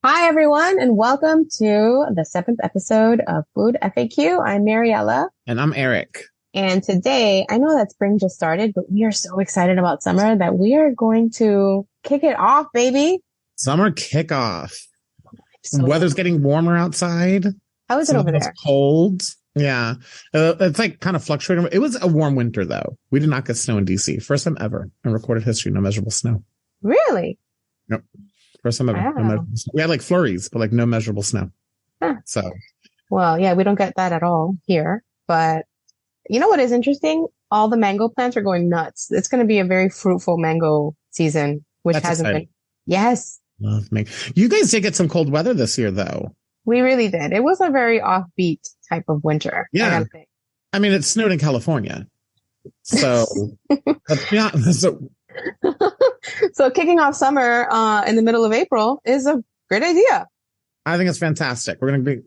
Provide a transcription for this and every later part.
Hi, everyone, and welcome to the seventh episode of Food FAQ. I'm Mariela, And I'm Eric. and today, I know that spring just started, but we are so excited about summer that we are going to kick it off, baby. Summer kickoff. So Weather's getting warmer outside. how is it over It's there? cold. Yeah. It's like kind of fluctuating. It was a warm winter, though. We did not get snow in DC. First time ever in recorded history, no measurable snow. Really? Nope. First time ever. No Wow. measurable snow. We had like flurries, but like no measurable snow. Huh. So, Well, yeah, we don't get that at all here, but you know what is interesting? All the mango plants are going nuts. It's going to be a very fruitful mango season, which that's hasn't exciting. been. Yes, Love me. You guys did get some cold weather this year, though. we really did. It was a very offbeat type of winter. I Yeah. gotta say. I mean, it snowed in California. So, yeah. So, So kicking off summer in the middle of April is a great idea. I think it's fantastic. We're going to be,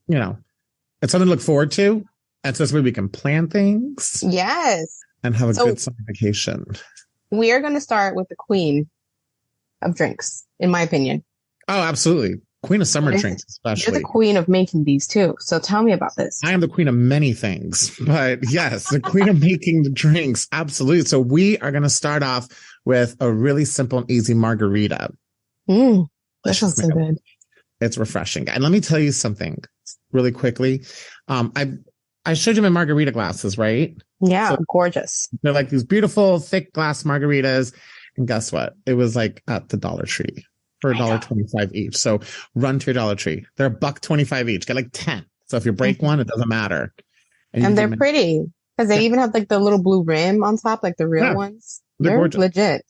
it's something to look forward to. And so this way we can plan things Yes. and have a So good summer vacation. we are going to start with the queen of drinks, in my opinion. Oh, absolutely. Queen of summer You're drinks, the especially. queen of making these too. So tell me about this. I am the queen of many things, but yes, the queen of making the drinks. Absolutely. So we are going to start off with a really simple and easy margarita. That sounds so good. It's refreshing. And let me tell you something really quickly. I showed you my margarita glasses, right? Yeah, So gorgeous. they're like these beautiful, thick glass margaritas. And guess what? It was like at the Dollar Tree for $1.25 each. So run to your Dollar Tree. They're $1.25 each. Get like 10. So if you break one, it doesn't matter. And they're pretty because they even have like the little blue rim on top, like the real ones. They're gorgeous. Legit.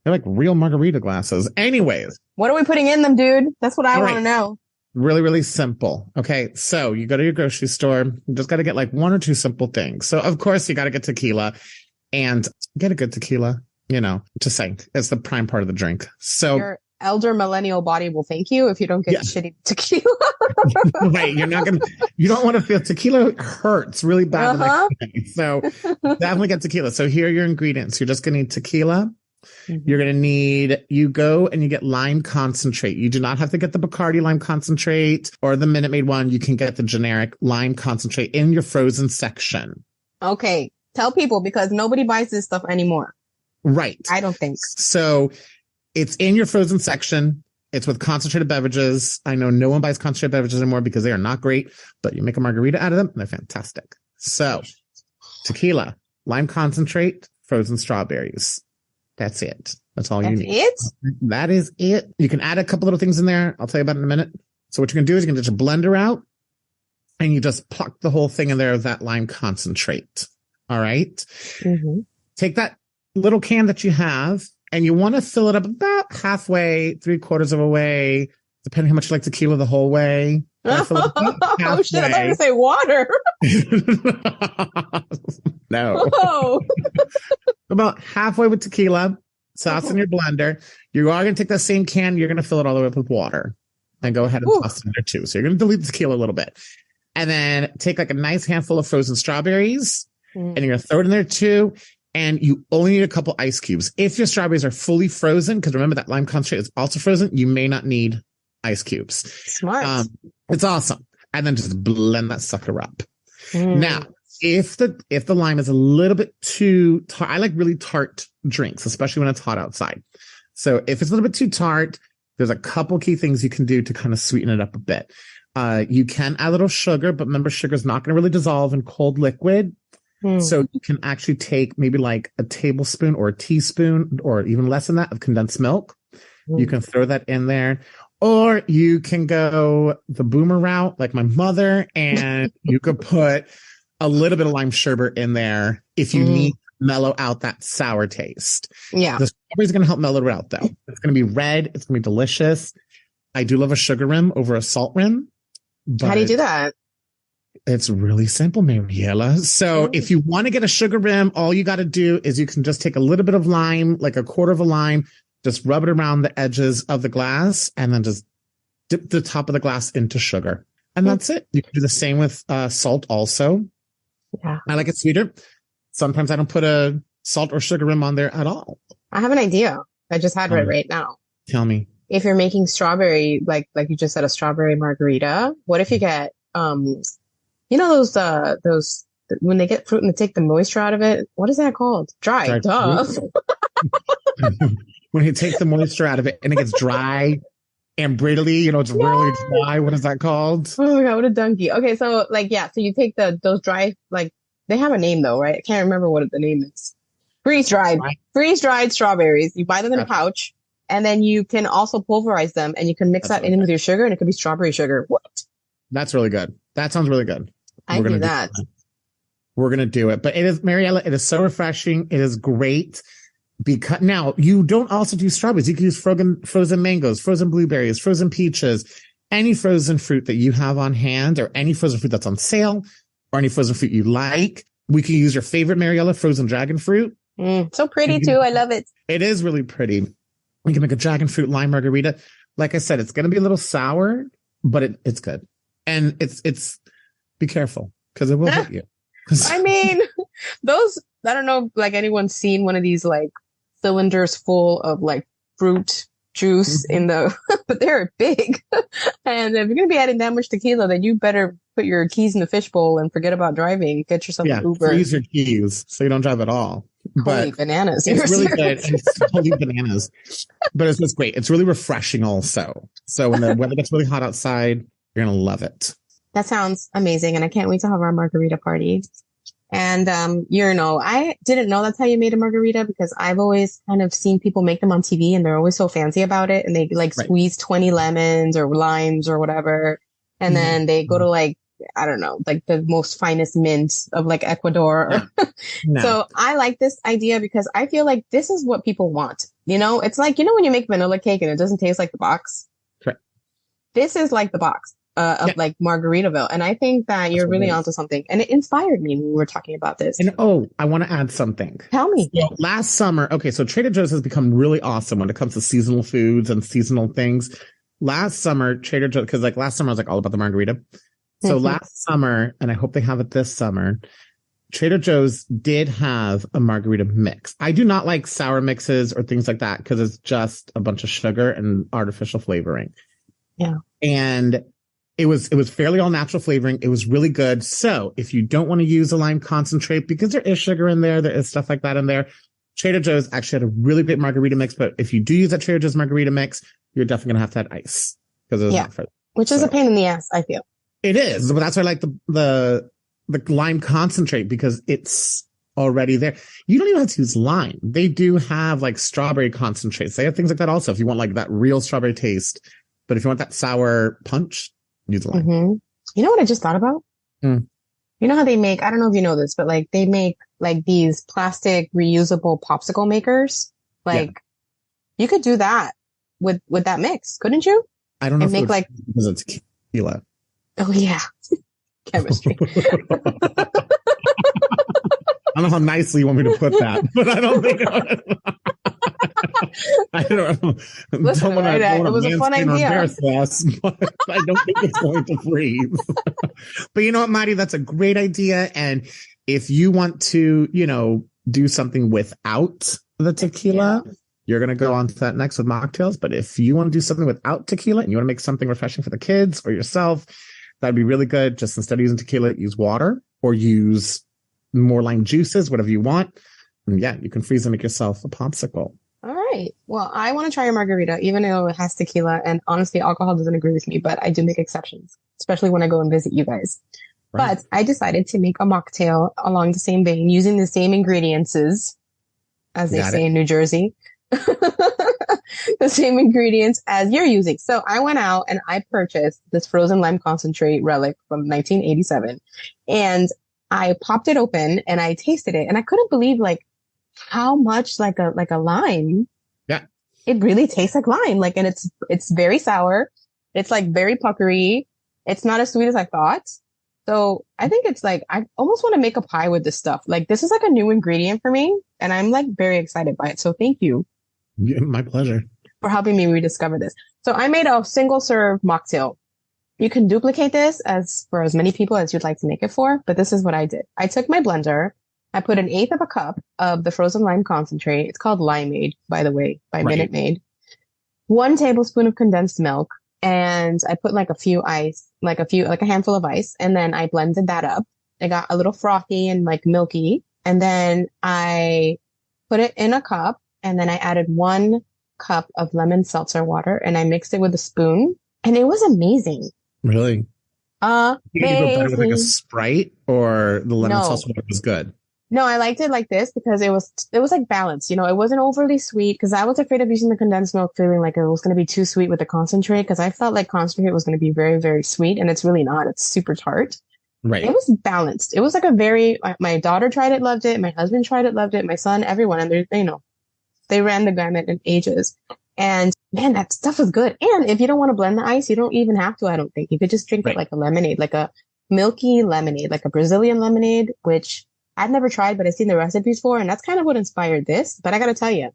They're like real margarita glasses. Anyways, What are we putting in them, dude? That's what I All want to right. know. really, really simple. Okay. So you go to your grocery store. You just got to get like one or two simple things. So of course you got to get tequila and get a good tequila, just saying it's the prime part of the drink. So Your elder millennial body will thank you if you don't get shitty tequila. right. You don't want to feel tequila hurts really bad the next day. So definitely get tequila. So here are your ingredients. You're just going to need tequila. You're going to need, you go and you get lime concentrate. You do not have to get the Bacardi lime concentrate or the Minute Maid one. You can get the generic lime concentrate in your frozen section. Okay. Tell people because nobody buys this stuff anymore. Right. I don't think. So it's in your frozen section. It's with concentrated beverages. I know no one buys concentrated beverages anymore because they are not great, but you make a margarita out of them and they're fantastic. So tequila, lime concentrate, frozen strawberries. That's it. That's all you need. That is it. You can add a couple little things in there. I'll tell you about it in a minute. So what you're going to do is you're going to get your blender out and you just pluck the whole thing in there of that lime concentrate. All right. Take that little can that you have and you want to fill it up about halfway, 3/4 of a way, depending how much you like tequila the whole way. Oh shit, I thought you say water. No. Oh. About halfway with tequila, sauce in your blender. You are going to take that same can. You're going to fill it all the way up with water and go ahead and toss it in there too. So you're going to dilute the tequila a little bit and then take like a nice handful of frozen strawberries and you're going to throw it in there too. And you only need a couple ice cubes. If your strawberries are fully frozen, because remember that lime concentrate is also frozen, you may not need ice cubes. Smart. It's awesome. And then just blend that sucker up. Now, if the lime is a little bit too tart, I like really tart drinks, especially when it's hot outside. So if it's a little bit too tart, there's a couple key things you can do to kind of sweeten it up a bit. You can add a little sugar, but remember sugar is not going to really dissolve in cold liquid. So you can actually take maybe like a tablespoon or a teaspoon or even less than that of condensed milk. You can throw that in there. Or you can go the boomer route like my mother and you could put a little bit of lime sherbet in there if you need to mellow out that sour taste. Yeah. The strawberries are going to help mellow it out though. It's going to be red. It's going to be delicious. I do love a sugar rim over a salt rim. How do you do that? It's really simple, Mariela. So if you want to get a sugar rim, all you got to do is you can just take a little bit of lime, like 1/4 of a lime, just rub it around the edges of the glass and then just dip the top of the glass into sugar. And that's it. You can do the same with salt also. Yeah. I like it sweeter. Sometimes I don't put a salt or sugar rim on there at all. I have an idea. I just had it right now. Tell me. if you're making strawberry, like you just said, a strawberry margarita, what if you get, those, when they get fruit and they take the moisture out of it, what is that called? Dry, Dried duh. fruit. When you take the moisture out of it and it gets dry and brittly, it's really dry. What is that called? Oh my God, what a donkey. Okay, so so you take those dry, they have a name though, right? I can't remember what the name is. Freeze-dried strawberries. You buy them in a pouch, and then you can also pulverize them, and you can mix that in with your sugar, and it could be strawberry sugar. What? That's really good. That sounds really good. I do that. We're going to do it. But it is, Mariela, it is so refreshing. It is great. Because now you don't also do strawberries. You can use frozen mangoes, frozen blueberries, frozen peaches, any frozen fruit that you have on hand, or any frozen fruit that's on sale, or any frozen fruit you like. We can use your favorite, Mariela, frozen dragon fruit. So pretty too. I love it. It is really pretty. We can make a dragon fruit lime margarita. Like I said, it's going to be a little sour, but it's good. And it's be careful because it will hit you. I mean, I don't know if anyone's seen one of these cylinders full of fruit juice but they're big. And if you're going to be adding that much tequila, then you better put your keys in the fishbowl and forget about driving. Get yourself an Uber. Freeze your keys so you don't drive at all. Holy bananas. It's really good. It's totally bananas. But it's just great. It's really refreshing also. So when the weather gets really hot outside, you're going to love it. That sounds amazing. And I can't wait to have our margarita party. And, I didn't know that's how you made a margarita because I've always kind of seen people make them on TV and they're always so fancy about it. And they squeeze 20 lemons or limes or whatever. And then they go to I don't know, the most finest mint of Ecuador. No. So I like this idea because I feel like this is what people want. It's when you make vanilla cake and it doesn't taste like the box. Correct. This is like the box. Of Margaritaville. And I think that you're really onto something. And it inspired me when we were talking about this. And I want to add something. Tell me. So last summer, so Trader Joe's has become really awesome when it comes to seasonal foods and seasonal things. Last summer, Trader Joe's, because last summer I was all about the margarita. So last summer, and I hope they have it this summer, Trader Joe's did have a margarita mix. I do not like sour mixes or things like that because it's just a bunch of sugar and artificial flavoring. Yeah. And it was fairly all natural flavoring. It was really good. So if you don't want to use a lime concentrate because there is sugar in there is stuff like that in there, Trader Joe's actually had a really great margarita mix. But if you do use that Trader Joe's margarita mix, you're definitely going to add ice because it's not which is a pain in the ass, I feel. It is, but that's why I like the lime concentrate because it's already there. You don't even have to use lime. They do have strawberry concentrates. They have things like that also if you want that real strawberry taste. But if you want that sour punch, use lime. Mm-hmm. You know what I just thought about? You know how they make, I don't know if you know this, but they make these plastic reusable popsicle makers. You could do that with that mix, couldn't you? I don't know and if make because it's tequila. Oh yeah. Chemistry. I don't know how nicely you want me to put that, but I don't think I don't know. Listen, it was a fun idea. Us, but I don't think it's going to freeze. But you know what, Mari? That's a great idea. And if you want to, do something without the tequila, you're going to go on to that next with mocktails. But if you want to do something without tequila and you want to make something refreshing for the kids or yourself, that'd be really good. Just instead of using tequila, use water or use more lime juices, whatever you want. And you can freeze and make yourself a popsicle. All right. Well, I want to try your margarita, even though it has tequila. And honestly, alcohol doesn't agree with me, but I do make exceptions, especially when I go and visit you guys. Right. But I decided to make a mocktail along the same vein, using the same ingredients, as they say in New Jersey. The same ingredients as you're using. So I went out and I purchased this frozen lime concentrate relic from 1987. And I popped it open and I tasted it. And I couldn't believe how much like a lime. Yeah. It really tastes like lime. And it's very sour. It's very puckery. It's not as sweet as I thought. So I think it's I almost want to make a pie with this stuff. This is a new ingredient for me and I'm very excited by it. So thank you. Yeah, my pleasure. For helping me rediscover this. So I made a single serve mocktail. You can duplicate this for as many people as you'd like to make it for, but this is what I did. I took my blender. I put 1/8 of a cup of the frozen lime concentrate. It's called Limeade, by the way, by Minute Maid. 1 tablespoon of condensed milk, and I put like a handful of ice, and then I blended that up. It got a little frothy and like milky, and then I put it in a cup, and then I added 1 cup of lemon seltzer water, and I mixed it with a spoon, and it was amazing. Really? Amazing. You go better with like a Sprite, or the lemon seltzer water was good? No, I liked it like this because it was like balanced. You know, it wasn't overly sweet because I was afraid of using the condensed milk, feeling like it was going to be too sweet with the concentrate, because I felt like concentrate was going to be very, very sweet, and it's really not. It's super tart. Right. It was balanced. It was like my daughter tried it, loved it. My husband tried it, loved it. My son, everyone. And they ran the gamut in ages. And man, that stuff was good. And if you don't want to blend the ice, you don't even have to, I don't think. You could just drink it like a lemonade, like a milky lemonade, like a Brazilian lemonade, which I've never tried, but I've seen the recipes for, and that's kind of what inspired this. But I got to tell you,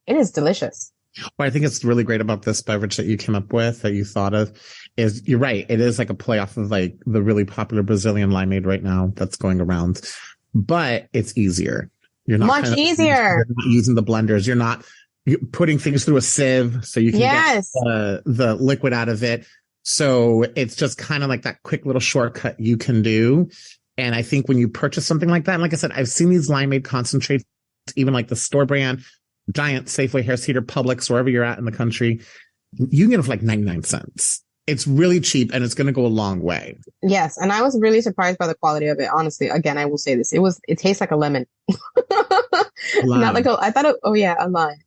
it is delicious. What I think is really great about this beverage that you came up with, that you thought of, is you're right. It is like a play off of like the really popular Brazilian limeade right now that's going around, but it's easier. You're not much easier using the blenders. You're putting things through a sieve so you can get the liquid out of it. So it's just kind of like that quick little shortcut you can do. And I think when you purchase something like that, and like I said, I've seen these limeade concentrates, even like the store brand, Giant, Safeway, Harris Teeter, Publix, wherever you're at in the country, you can get it for like 99 cents. It's really cheap, and it's going to go a long way. Yes. And I was really surprised by the quality of it. Honestly, again, I will say this. It tastes like a lemon. Not like a lime.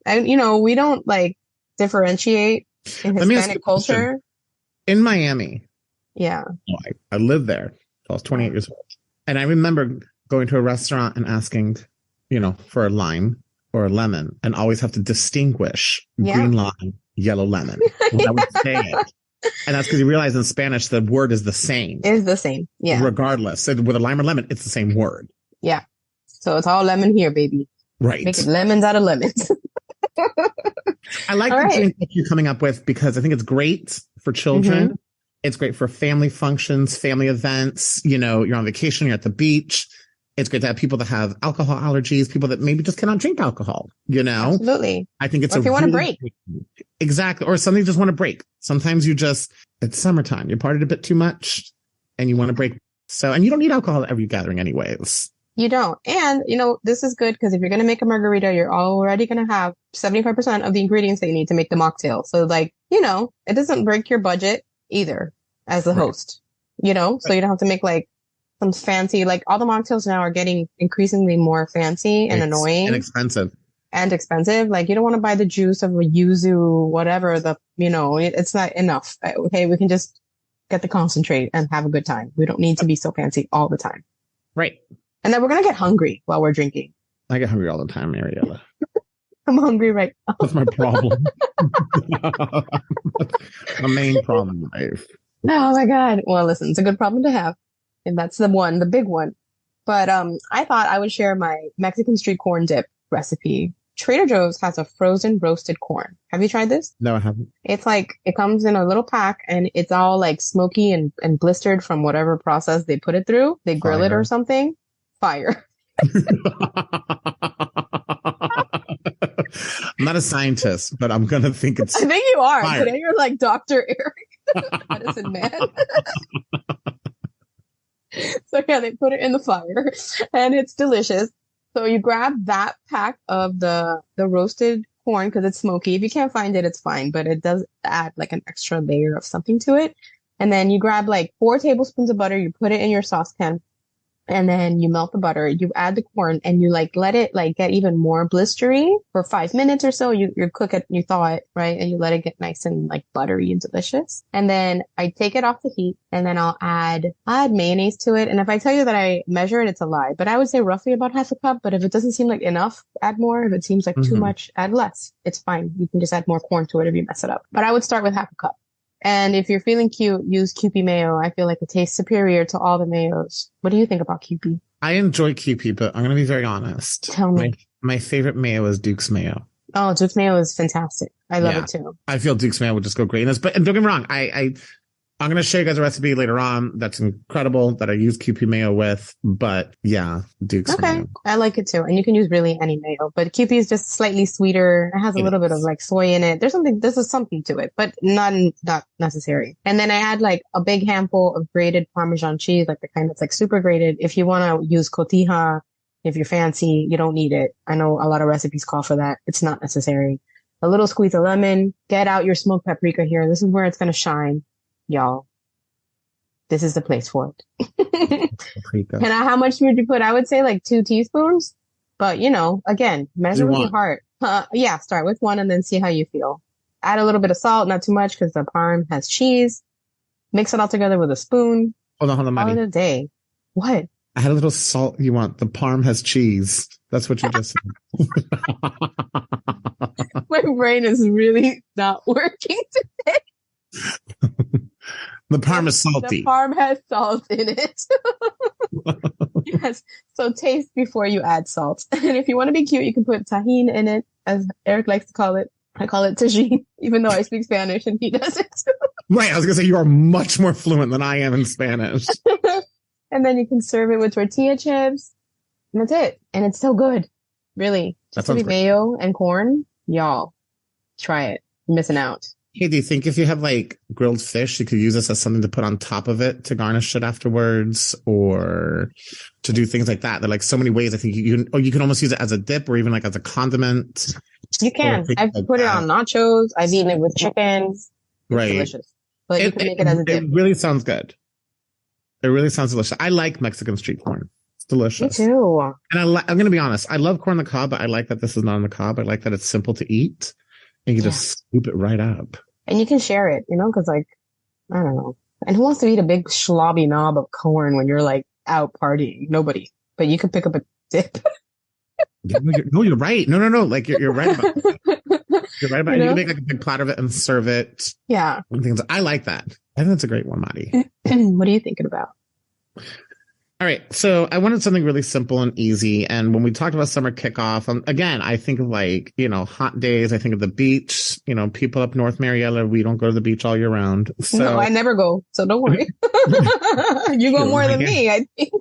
And, we don't like differentiate in Hispanic culture. In Miami. Yeah. I lived there. I was 28 years old. And I remember going to a restaurant and asking, for a lime or a lemon, and always have to distinguish green lime, yellow lemon. When I would say it. And that's because you realize in Spanish, the word is the same. It is the same. Yeah. Regardless. So with a lime or lemon, it's the same word. Yeah. So it's all lemon here, baby. Right. Making lemons out of lemons. I like the drink that you're coming up with, because I think it's great for children. Mm-hmm. It's great for family functions, family events. You're on vacation, you're at the beach. It's great to have people that have alcohol allergies, people that maybe just cannot drink alcohol, Absolutely. I think it's if you want to break. Exactly. Or something you just want to break. Sometimes it's summertime. You partied a bit too much and you want to break. And you don't need alcohol at every gathering anyways. You don't. And, this is good because if you're going to make a margarita, you're already going to have 75% of the ingredients that you need to make the mocktail. So it doesn't break your budget either as the host, so you don't have to make like some fancy, like all the mocktails now are getting increasingly more fancy and annoying and expensive. Like you don't want to buy the juice of a yuzu, whatever it's not enough. Okay. We can just get the concentrate and have a good time. We don't need to be so fancy all the time. Right. And then we're going to get hungry while we're drinking. I get hungry all the time, Mariela. I'm hungry right now. That's my problem. The main problem in life. Oh my God. Well, listen, it's a good problem to have. And that's the big one. But I thought I would share my Mexican street corn dip recipe. Trader Joe's has a frozen roasted corn. Have you tried this? No, I haven't. It's like, it comes in a little pack and it's all like smoky and blistered from whatever process they put it through. They grill it or something. Fire. I'm not a scientist, but I'm going to think it's I think you are. fire. Today you're like Dr. Eric, medicine man. So yeah, they put it in the fire and it's delicious. So you grab that pack of the roasted corn because it's smoky. If you can't find it, it's fine, but it does add like an extra layer of something to it. And then you grab like 4 tablespoons of butter, you put it in your saucepan. And then you melt the butter, you add the corn, and you like let it like get even more blistery for 5 minutes or so. You cook it, you thaw it, right? And you let it get nice and like buttery and delicious. And then I take it off the heat and then I'll add mayonnaise to it. And if I tell you that I measure it, it's a lie, but I would say roughly about half a cup. But if it doesn't seem like enough, add more. If it seems like too much, add less. It's fine. You can just add more corn to it if you mess it up. But I would start with half a cup. And if you're feeling cute, use Kewpie mayo. I feel like it tastes superior to all the mayos. What do you think about Kewpie? I enjoy Kewpie, but I'm going to be very honest. Tell me. My favorite mayo is Duke's mayo. Oh, Duke's mayo is fantastic. I love it too. I feel Duke's mayo would just go great in this. But don't get me wrong, I I'm going to show you guys a recipe later on. That's incredible that I use Kewpie mayo with, but yeah, Duke's Okay. mayo. I like it too. And you can use really any mayo, but Kewpie is just slightly sweeter. It has a little bit of like soy in it. There's something to it, but not necessary. And then I add like a big handful of grated Parmesan cheese, like the kind that's like super grated. If you want to use cotija, if you're fancy, you don't need it. I know a lot of recipes call for that. It's not necessary. A little squeeze of lemon. Get out your smoked paprika here. This is where it's going to shine. Y'all, this is the place for it. And how much would you put? I would say like 2 teaspoons, but again, measure with your heart. Yeah, start with 1 and then see how you feel. Add a little bit of salt, not too much because the parm has cheese. Mix it all together with a spoon. Hold on, Maddie. All in a day. What? I had a little salt. You want the parm has cheese. That's what you just said. My brain is really not working today. The parm is salty. The parm has salt in it. Yes. So taste before you add salt. And if you want to be cute, you can put tahini in it, as Eric likes to call it. I call it tajin, even though I speak Spanish and he doesn't. Right. I was going to say you are much more fluent than I am in Spanish. And then you can serve it with tortilla chips. And that's it. And it's so good. Really. Just to be mayo and corn. Y'all, try it. You're missing out. Hey, do you think if you have like grilled fish, you could use this as something to put on top of it to garnish it afterwards, or to do things like that? There are like so many ways. I think you can almost use it as a dip or even like as a condiment. You can. I've put it on nachos. I've eaten it with chicken. It's delicious. But you can make it as a dip. It really sounds good. It really sounds delicious. I like Mexican street corn. It's delicious. Me too. And I'm going to be honest. I love corn on the cob, but I like that this is not on the cob. I like that it's simple to eat. And you can just scoop it right up. And you can share it, because like, I don't know. And who wants to eat a big slobby knob of corn when you're like out partying? Nobody. But you can pick up a dip. You're right. No. Like you're right about that. You're right about it. You can make like a big platter of it and serve it. Yeah. And things. I like that. I think that's a great one, Maddie. What are you thinking about? All right. So I wanted something really simple and easy. And when we talked about summer kickoff, again, I think of like, hot days. I think of the beach. People up north, Mariela, we don't go to the beach all year round. So no, I never go. So don't worry. You go more than me, I think.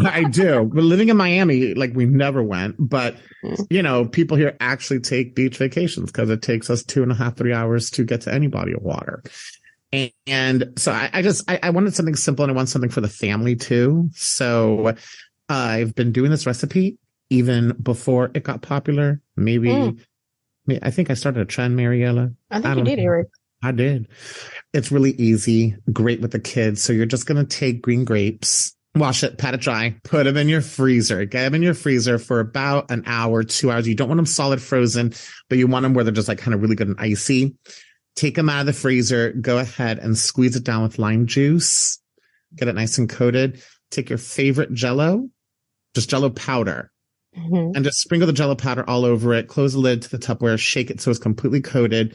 I do. But living in Miami, like we never went. But, people here actually take beach vacations because it takes us 2.5, 3 hours to get to any body of water. And so I wanted something simple, and I want something for the family too. So I've been doing this recipe even before it got popular. Maybe I think I started a trend, Mariela. I think you did, Eric. I did. It's really easy, great with the kids. So you're just going to take green grapes, wash it, pat it dry, put them in your freezer. Get them in your freezer for about an hour, 2 hours. You don't want them solid frozen, but you want them where they're just like kind of really good and icy. Take them out of the freezer, go ahead and squeeze it down with lime juice. Get it nice and coated. Take your favorite Jell-O, just Jell-O powder, and just sprinkle the Jell-O powder all over it. Close the lid to the Tupperware, shake it so it's completely coated.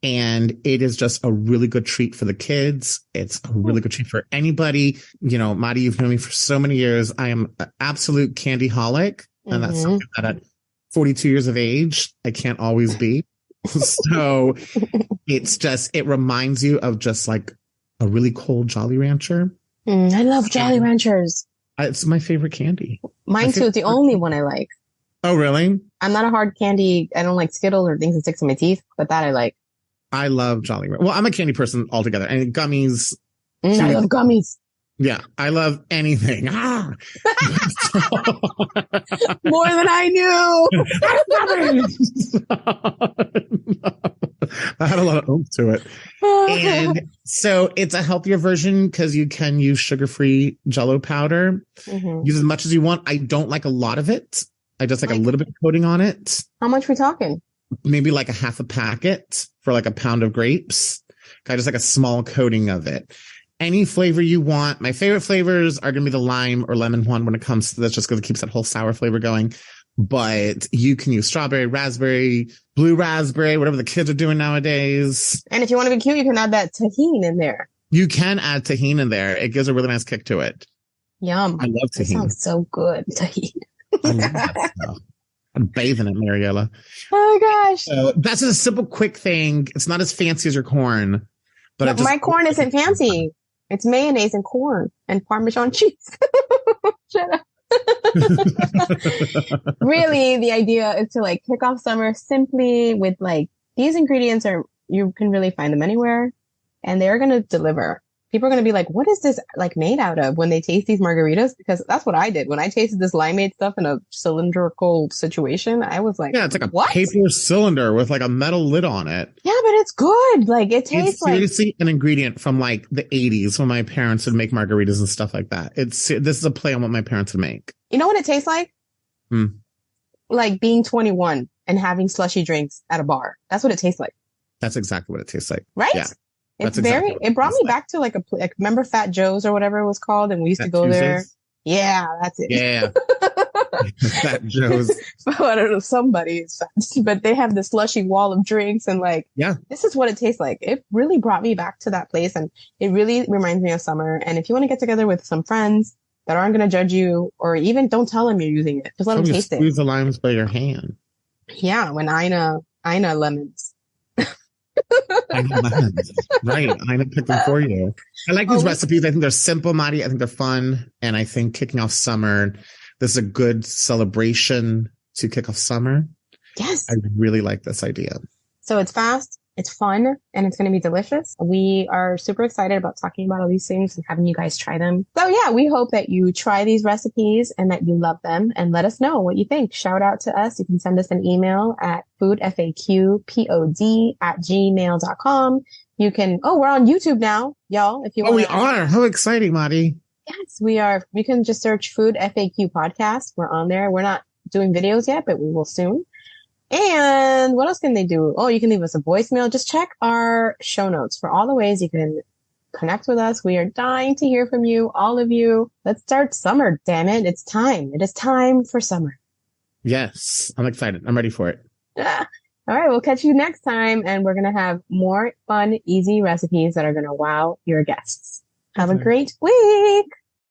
And it is just a really good treat for the kids. It's a really good treat for anybody. Maddie, you've known me for so many years. I am an absolute candy holic. And that's something that at 42 years of age, I can't always be. So it reminds you of just like a really cold Jolly Rancher. I love Jolly Ranchers. It's my favorite candy. Mine too. It's the only one I like. Oh, really? I'm not a hard candy. I don't like Skittles or things that stick to my teeth, but that I like. I love Jolly Rancher. Well, I'm a candy person altogether. And gummies. I love gummies. Yeah, I love anything. More than I knew. I had a lot of oomph to it. And so it's a healthier version because you can use sugar-free Jell-O powder. Use as much as you want. I don't like a lot of it. I just like a little bit of coating on it. How much we talking? Maybe like a half a packet for like a pound of grapes. I just like a small coating of it. Any flavor you want. My favorite flavors are going to be the lime or lemon one when it comes to this, just because it keeps that whole sour flavor going. But you can use strawberry, raspberry, blue raspberry, whatever the kids are doing nowadays. And if you want to be cute, you can add that tahini in there. You can add tahini in there. It gives a really nice kick to it. Yum. I love tahini. That sounds so good. Tahini. I love that stuff. I'm bathing in Mariela. Oh my gosh. So that's a simple, quick thing. It's not as fancy as your corn. But my corn isn't fancy. It's mayonnaise and corn and Parmesan cheese. Shut up. Really, the idea is to like kick off summer simply with like these ingredients you can really find them anywhere and they're going to deliver. People are going to be like, what is this like made out of when they taste these margaritas? Because that's what I did. When I tasted this limeade stuff in a cylindrical situation, I was like, yeah, it's like a paper cylinder with like a metal lid on it. Yeah, but it's good. Like it tastes like seriously an ingredient from like the 80s when my parents would make margaritas and stuff like that. This is a play on what my parents would make. You know what it tastes like? Like being 21 and having slushy drinks at a bar. That's what it tastes like. That's exactly what it tastes like. Right? Yeah. It's it brought me back to like remember Fat Joe's or whatever it was called, and we used to go there. Yeah, that's it. Yeah. Fat Joe's. I don't know, somebody's fat, but they have this slushy wall of drinks and like, this is what it tastes like. It really brought me back to that place and it really reminds me of summer. And if you want to get together with some friends that aren't going to judge you or even don't tell them you're using it, just let them taste it. Squeeze the limes by your hand. Yeah, when Ina lemons. I know lemons. Right. I picked them for you. I like these recipes. I think they're simple, Madi. I think they're fun. And I think kicking off summer, this is a good celebration to kick off summer. Yes. I really like this idea. So it's fast, it's fun, and it's going to be delicious. We are super excited about talking about all these things and having you guys try them. So yeah, we hope that you try these recipes and that you love them and let us know what you think. Shout out to us. You can send us an email at FoodFAQPod@gmail.com. You can, we're on YouTube now, y'all. If you want. We are. How exciting, Madi. Yes, we are. You can just search Food FAQ Podcast. We're on there. We're not doing videos yet, but we will soon. And what else can they do? Oh, you can leave us a voicemail. Just check our show notes for all the ways you can connect with us. We are dying to hear from you, all of you. Let's start summer, damn it. It's time. It is time for summer. Yes, I'm excited. I'm ready for it. All right, we'll catch you next time. And we're going to have more fun, easy recipes that are going to wow your guests. Have a great week.